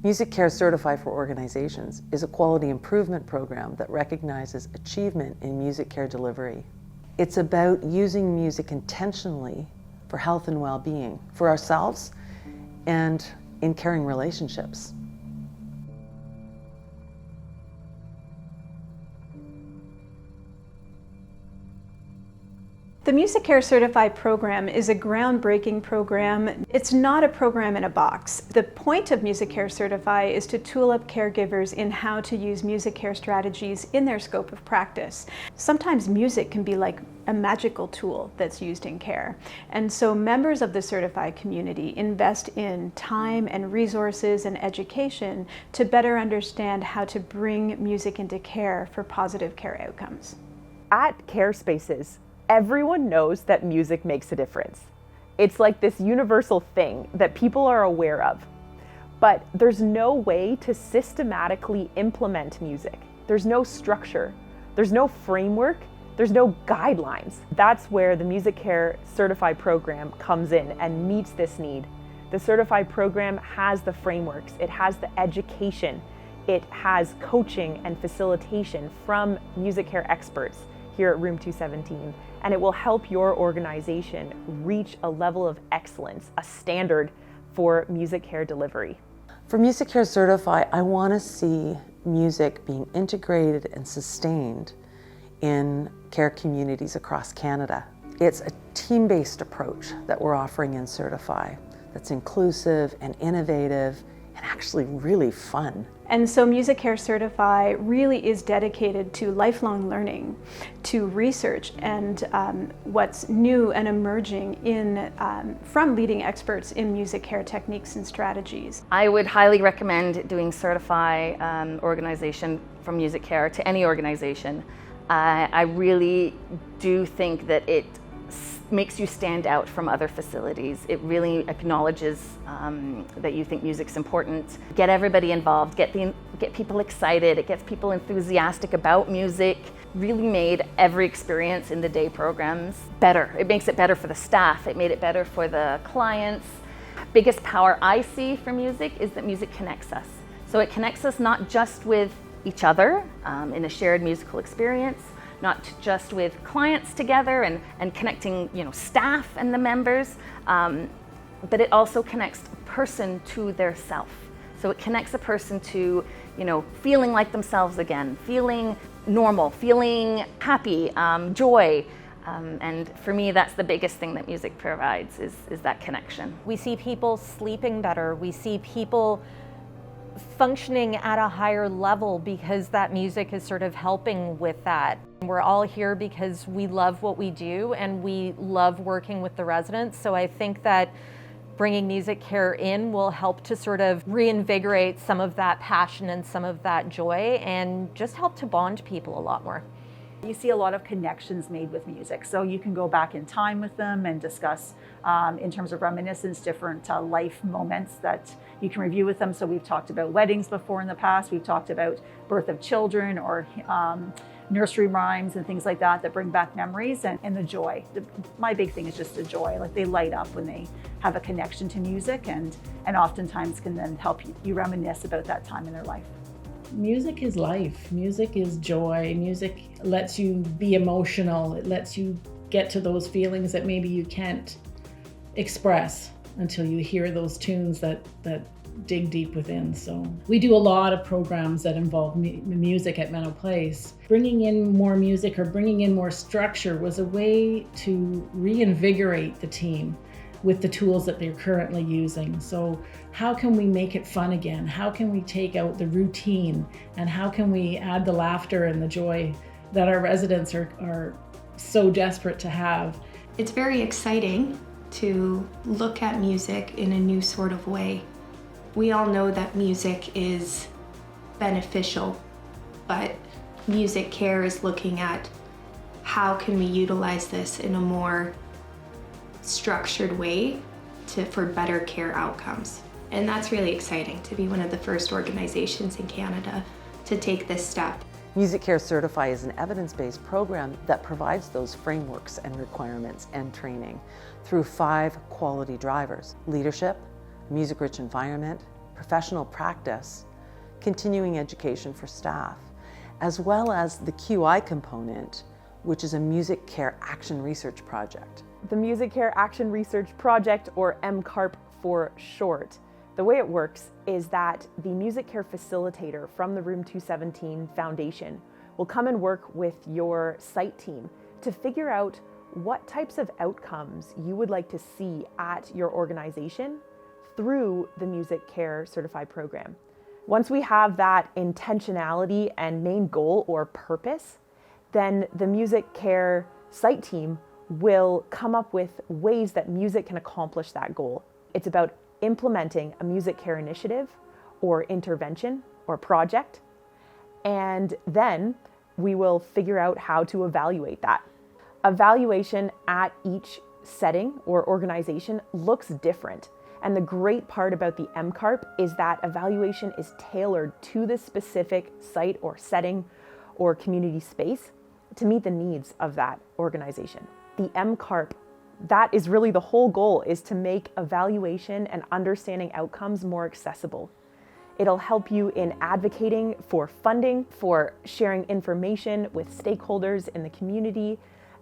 Music CARE CERTIFY for Organizations is a quality improvement program that recognizes achievement in music care delivery. It's about using music intentionally for health and well-being, for ourselves and in caring relationships. The Music CARE CERTIFY program is a groundbreaking program. It's not a program in a box. The point of Music CARE CERTIFY is to tool up caregivers in how to use music care strategies in their scope of practice. Sometimes music can be like a magical tool that's used in care. And so members of the certified community invest in time and resources and education to better understand how to bring music into care for positive care outcomes. At Care Spaces, everyone knows that music makes a difference. It's like this universal thing that people are aware of. But there's no way to systematically implement music. There's no structure. There's no framework. There's no guidelines. That's where the Music CARE Certified program comes in and meets this need. The Certified program has the frameworks. It has the education. It has coaching and facilitation from music care experts here at Room 217, and it will help your organization reach a level of excellence, a standard for music care delivery. For Music CARE CERTIFY, I want to see music being integrated and sustained in care communities across Canada. It's a team-based approach that we're offering in Certify that's inclusive and innovative and actually really fun. And so Music CARE CERTIFY really is dedicated to lifelong learning, to research and what's new and emerging from leading experts in music care techniques and strategies. I would highly recommend doing Certify organization from Music Care to any organization. I really do think that it makes you stand out from other facilities. It really acknowledges that you think music's important. Get everybody involved, get people excited, it gets people enthusiastic about music. Really made every experience in the day programs better. It makes it better for the staff, it made it better for the clients. Biggest power I see for music is that music connects us. So it connects us not just with each other in a shared musical experience, not just with clients together and connecting, staff and the members, but it also connects a person to their self. So it connects a person to, feeling like themselves again, feeling normal, feeling happy, joy. And for me, that's the biggest thing that music provides is that connection. We see people sleeping better. We see people functioning at a higher level because that music is sort of helping with that. We're all here because we love what we do and we love working with the residents. So I think that bringing music care in will help to sort of reinvigorate some of that passion and some of that joy and just help to bond people a lot more. You see a lot of connections made with music, so you can go back in time with them and discuss, in terms of reminiscence, different life moments that you can review with them. So we've talked about weddings before in the past, we've talked about birth of children or nursery rhymes and things like that bring back memories and the joy. My big thing is just the joy, like they light up when they have a connection to music and oftentimes can then help you reminisce about that time in their life. Music is life. Music is joy. Music lets you be emotional. It lets you get to those feelings that maybe you can't express until you hear those tunes that dig deep within. So we do a lot of programs that involve music at Meadow Place. Bringing in more music or bringing in more structure was a way to reinvigorate the team with the tools that they're currently using. So how can we make it fun again? How can we take out the routine? And how can we add the laughter and the joy that our residents are so desperate to have? It's very exciting to look at music in a new sort of way. We all know that music is beneficial, but Music CARE is looking at how can we utilize this in a more structured way for better care outcomes. And that's really exciting to be one of the first organizations in Canada to take this step. Music CARE CERTIFY is an evidence-based program that provides those frameworks and requirements and training through 5 quality drivers: leadership, music-rich environment, professional practice, continuing education for staff, as well as the QI component, which is a Music Care Action Research Project. The Music Care Action Research Project, or MCARP for short, the way it works is that the Music Care facilitator from the Room 217 Foundation will come and work with your site team to figure out what types of outcomes you would like to see at your organization through the Music Care Certified program. Once we have that intentionality and main goal or purpose, then the Music Care site team will come up with ways that music can accomplish that goal. It's about implementing a music care initiative or intervention or project, and then we will figure out how to evaluate that. Evaluation at each setting or organization looks different. And the great part about the MCARP is that evaluation is tailored to the specific site or setting or community space to meet the needs of that organization. The MCARP, that is really the whole goal, is to make evaluation and understanding outcomes more accessible. It'll help you in advocating for funding, for sharing information with stakeholders in the community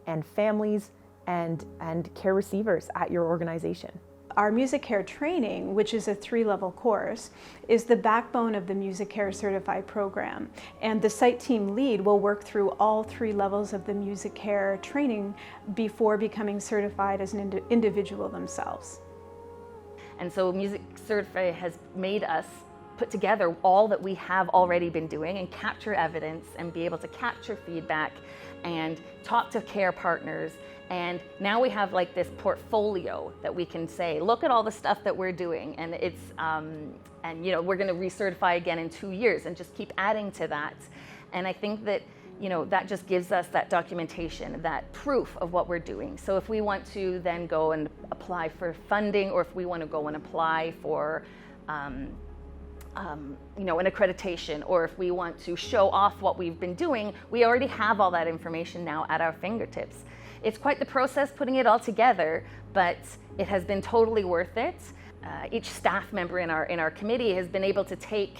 and families and care receivers at your organization. Our Music Care training, which is a 3-level course, is the backbone of the Music Care Certified program. And the site team lead will work through all 3 levels of the Music Care training before becoming certified as an individual themselves. And so Music Certify has made us put together all that we have already been doing and capture evidence and be able to capture feedback and talk to care partners. And now we have like this portfolio that we can say, look at all the stuff that we're doing, and it's and you know, we're going to recertify again in 2 years and just keep adding to that. And I think that, you know, that just gives us that documentation, that proof of what we're doing. So if we want to then go and apply for funding, or if we want to go and apply for you know, an accreditation, or if we want to show off what we've been doing, we already have all that information now at our fingertips. It's quite the process putting it all together, but it has been totally worth it. Each staff member in our committee has been able to take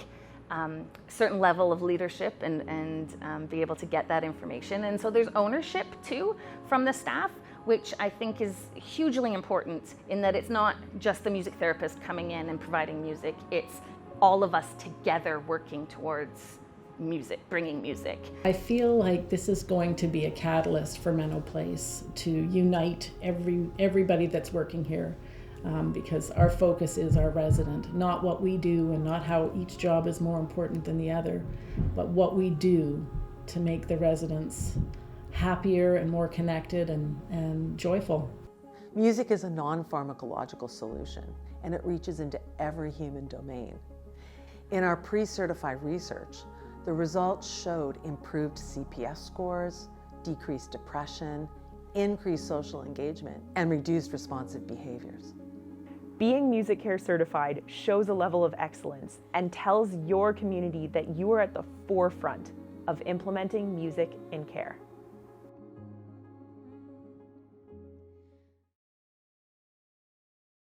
a certain level of leadership and be able to get that information. And so there's ownership too from the staff, which I think is hugely important in that it's not just the music therapist coming in and providing music, it's all of us together working towards music, bringing music. I feel like this is going to be a catalyst for Menno Place to unite everybody that's working here, because our focus is our resident, not what we do and not how each job is more important than the other, but what we do to make the residents happier and more connected and joyful. Music is a non-pharmacological solution, and it reaches into every human domain. In our pre-certified research, the results showed improved CPS scores, decreased depression, increased social engagement, and reduced responsive behaviors. Being Music Care certified shows a level of excellence and tells your community that you are at the forefront of implementing music in care.